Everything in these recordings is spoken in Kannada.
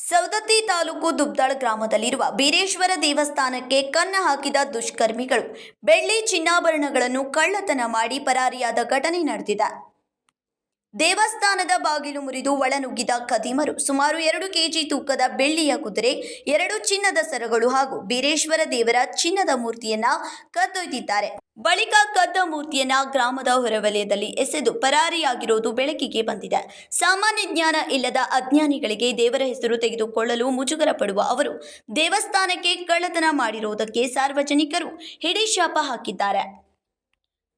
ಸವದತ್ತಿ ತಾಲೂಕು ದುಬ್ದಾಳ್ ಗ್ರಾಮದಲ್ಲಿರುವ ಬೀರೇಶ್ವರ ದೇವಸ್ಥಾನಕ್ಕೆ ಕನ್ನ ಹಾಕಿದ ದುಷ್ಕರ್ಮಿಗಳು ಬೆಳ್ಳಿ ಚಿನ್ನಾಭರಣಗಳನ್ನು ಕಳ್ಳತನ ಮಾಡಿ ಪರಾರಿಯಾದ ಘಟನೆ ನಡೆದಿದೆ. ದೇವಸ್ಥಾನದ ಬಾಗಿಲು ಮುರಿದು ಒಳನುಗ್ಗಿದ ಖದೀಮರು ಸುಮಾರು 2 ಕೆಜಿ ತೂಕದ ಬೆಳ್ಳಿಯ ಕುದುರೆ, 2 ಚಿನ್ನದ ಸರಗಳು ಹಾಗೂ ಬೀರೇಶ್ವರ ದೇವರ ಚಿನ್ನದ ಮೂರ್ತಿಯನ್ನ ಕದ್ದೊಯ್ದಿದ್ದಾರೆ. ಬಳಿಕ ಕದ್ದ ಮೂರ್ತಿಯನ್ನ ಗ್ರಾಮದ ಹೊರವಲಯದಲ್ಲಿ ಎಸೆದು ಪರಾರಿಯಾಗಿರುವುದು ಬೆಳಕಿಗೆ ಬಂದಿದೆ. ಸಾಮಾನ್ಯ ಜ್ಞಾನ ಇಲ್ಲದ ಅಜ್ಞಾನಿಗಳಿಗೆ ದೇವರ ಹೆಸರು ತೆಗೆದುಕೊಳ್ಳಲು ಮುಜುಗರ ಪಡುವ ಅವರು ದೇವಸ್ಥಾನಕ್ಕೆ ಕಳ್ಳತನ ಮಾಡಿರುವುದಕ್ಕೆ ಸಾರ್ವಜನಿಕರು ಹಿಡಿಶಾಪ ಹಾಕಿದ್ದಾರೆ.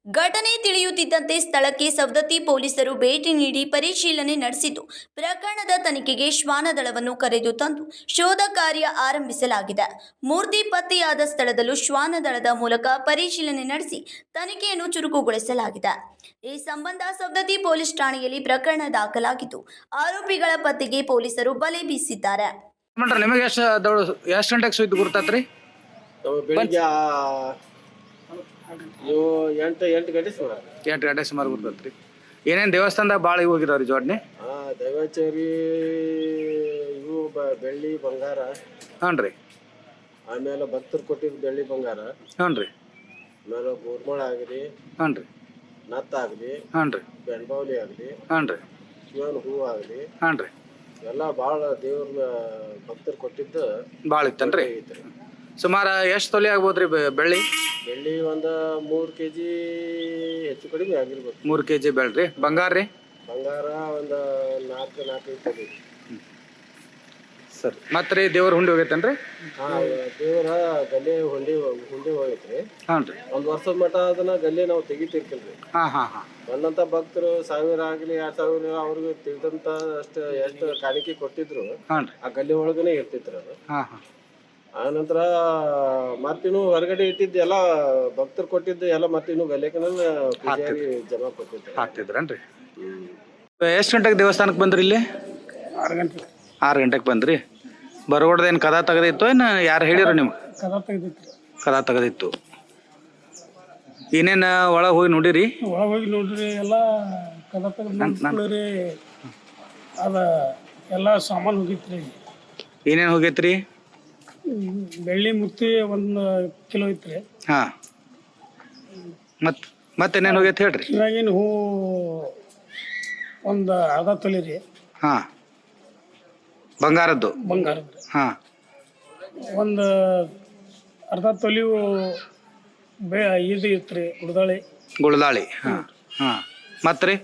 ಘಟನೆ ತಿಳಿಯುತ್ತಿದ್ದಂತೆ ಸ್ಥಳಕ್ಕೆ ಸವದತ್ತಿ ಪೊಲೀಸರು ಭೇಟಿ ನೀಡಿ ಪರಿಶೀಲನೆ ನಡೆಸಿದ್ದು, ಪ್ರಕರಣದ ತನಿಖೆಗೆ ಶ್ವಾನದಳವನ್ನು ಕರೆದು ತಂದು ಶೋಧ ಕಾರ್ಯ ಆರಂಭಿಸಲಾಗಿದೆ. ಮೂರ್ತಿ ಪತ್ತೆಯಾದ ಸ್ಥಳದಲ್ಲೂ ಶ್ವಾನದಳದ ಮೂಲಕ ಪರಿಶೀಲನೆ ನಡೆಸಿ ತನಿಖೆಯನ್ನು ಚುರುಕುಗೊಳಿಸಲಾಗಿದೆ. ಈ ಸಂಬಂಧ ಸವದತ್ತಿ ಪೊಲೀಸ್ ಠಾಣೆಯಲ್ಲಿ ಪ್ರಕರಣ ದಾಖಲಾಗಿದ್ದು, ಆರೋಪಿಗಳ ಪತ್ತೆಗೆ ಪೊಲೀಸರು ಬಲೆ ಬೀಸಿದ್ದಾರೆ. ನಿಮಗೆ ಎಷ್ಟು ಗಂಟೆಗೆ ಸುದ್ದಿ ಗುರುತಾತ್ರಿ? ಬೆಳಿಗ್ಗೆ 8 ಗಂಟೆ ಸುಮಾರು ಗುರ್ತತ್ರಿ. ಏನೇನು ದೇವಸ್ಥಾನದಾಗ ಭಾಳ ಹೋಗಿದಾವ್ರಿ ಜೋಡಣೆ? ದೈವಾಚಾರಿ ಇವು ಬೆಳ್ಳಿ ಬಂಗಾರ. ಹ್ಞೂ ರೀ. ಆಮೇಲೆ ಭಕ್ತರು ಕೊಟ್ಟಿದ್ದು ಬೆಳ್ಳಿ ಬಂಗಾರ. ಹ್ಞೂ ರೀ. ಆಮೇಲೆ ಗೋರ್ಮಳ ಆಗಲಿ. ಹ್ಞೂ ರೀ. ನತ್ತ ಆಗಲಿ. ಹ್ಞೂ ರೀ. ಬೆಣ್ಬಾವಲಿ ಆಗಲಿ. ಹ್ಞೂ ರೀ. ಶಿವನ ಹೂವು ಆಗಲಿ. ಹ್ಞೂ ರೀ. ಎಲ್ಲ ಭಾಳ ದೇವ್ರ ಭಕ್ತರು ಕೊಟ್ಟಿದ್ದು ಭಾಳ ಇತ್ತನ್ರಿ. ಸುಮಾರು ಎಷ್ಟು ತೊಲೆ ಆಗ್ಬೋದ್ರಿ ಬೆಳ್ಳಿ? ಬೆಳ್ಳಿ ಒಂದು 3 ಕೆಜಿ ಹೆಚ್ಚು ಕಡಿಮೆ ಆಗಿರ್ಬೇಕು. 3 ಕೆಜಿ ಬೆಳ್ಳಿ. ಬಂಗಾರ ರೀ? ಬಂಗಾರ ಒಂದು 4-5 ತೊಲೆ. ಸರಿ. ಮತ್ತೆ ರೀ ದೇವ್ರ ಹುಂಡಿ ಹೋಗೈತೇನ್ರಿ? ದೇವರ ಗಲ್ಲೆ ಹುಂಡಿ ಹೋಗೈತ್ರಿ. ಹಾಂ ರೀ. 1 ವರ್ಷದ ಮಟ್ಟ ಅದನ್ನ ಗಲ್ಲೆ ನಾವು ತೆಗಿತಿರ್ಕಿಲ್ರಿ. ಬಂದಂತ ಭಕ್ತರು 1000 ಆಗಲಿ 2000 ಅವ್ರಿಗೆ ತಿಳಿದಂತ ಎಷ್ಟು ಕಾಣಿಕೆ ಕೊಟ್ಟಿದ್ರು ಆ ಗಲ್ಲೆ ಒಳಗನೆ ಇರ್ತಿತ್ರಿ ಅದು. ಆನಂತರ ಮತ್ತಿನ್ನು ಹೊರಗಡೆ ಇಟ್ಟಿದ್ದು ಎಲ್ಲ ಭಕ್ತರು ಕೊಟ್ಟಿದ್ದು ಎಲ್ಲ ಮತ್ತಿನ್ನು ಗಲ್ಲೆಕನ ಪೂಜಾರಿ ಜನ ಕೊಟ್ಟಿದ್ರು. ಹಾಕ್ತಿದ್ರನ್ರಿ? ಎಷ್ಟು ಗಂಟೆಗೆ ದೇವಸ್ಥಾನಕ್ಕೆ ಬಂದ್ರಿ ಇಲ್ಲಿ? 6 ಗಂಟೆಗೆ ಬಂದ್ರಿ. ಬರಗೋಡ್ದೇನು ಕದ ತೆಗೆದಿತ್ತು ಏನು ಯಾರು ಹೇಳಿರೋ ನಿಮ್ಗೆ? ಕದ ತೆಗೆದಿತ್ತು. ಏನೇನು ಒಳಗೆ ಹೋಗಿ ನೋಡಿರಿ? ಎಲ್ಲ ಕದ ತೆಗೆದ್ರಿ. ಅದ ಎಲ್ಲ ಸಾಮಾನು ಹೋಗಿತ್ರಿ. ಏನೇನು ಹೋಗೈತ್ರಿ? ಬೆಳ್ಳಿ ಮುತ್ತಿ 1 ಕಿಲೋ ಐತ್ರಿ. ಹಾಂ. ಮತ್ತೇನೇನು ಹೋಗೈತೆ ಹೇಳ್ರಿ? ಇವಾಗಿನ ಹೂ ಒಂದು ಅರ್ಧ ತೊಲೆ ರೀ. ಹಾಂ. ಬಂಗಾರದ್ದು? ಹಾಂ. ಒಂದು ಅರ್ಧ ತೊಲೆವು ಇದು ಇತ್ರಿ ಗುಳದಾಳಿ. ಹಾಂ ಹಾಂ. ಮತ್ತೆ ರೀ?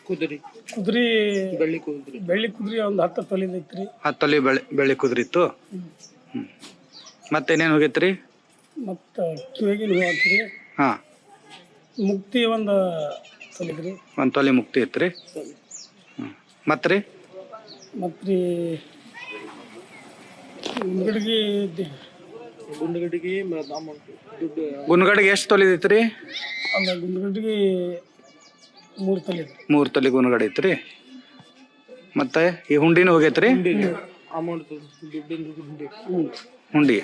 ಕುದುರೆ ಬೆಳ್ಳಿ ಕುದುರೆ ಒಂದು 10 ತೊಲೆ ಐತ್ರಿ. 10 ತೊಲೆ ಬೆಳ್ಳಿ ಕುದುರೆ ಇತ್ತು. ಮತ್ತೇನೇನು ಹೋಗೈತ್ರಿ? ಮತ್ತು ಕಿವಿಗಿನ ಹೂ ಹಾಕ್ರಿ. ಹಾಂ. ಮುಕ್ತಿ 1 ತೊಲೆ ರೀ. 1 ತೊಲೆ ಮುಕ್ತಿ ಐತ್ರಿ. ಹ್ಞೂ. ಮತ್ತೆ ರೀ? ಗುಂಡ್ಗಡಿಗೆ ಎಷ್ಟು ತೊಲೆ ಐತ್ರಿ? ಗುಂಡ್ಗಡಿಗೆ 3 ತೊಲೆ. 3 ತೊಲೆ ಗುಂಡ್ಗಡಿ ಐತ್ರಿ. ಮತ್ತೆ ಈ ಹುಂಡಿನೂ ಹೋಗೈತ್ರಿ? ಹುಂಡಿ.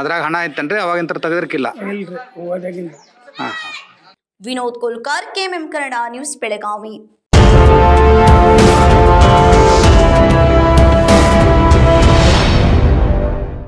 ಅದ್ರಾಗ ಹಣ ಐತನ್ರಿ? ಅವಾಗಿಂತ ತೆಗೆದಿರ್ಕಿಲ್ಲ? ಹಾಂ ಹಾಂ. Vinod Kolkar, KMM Kannada news, Belagavi.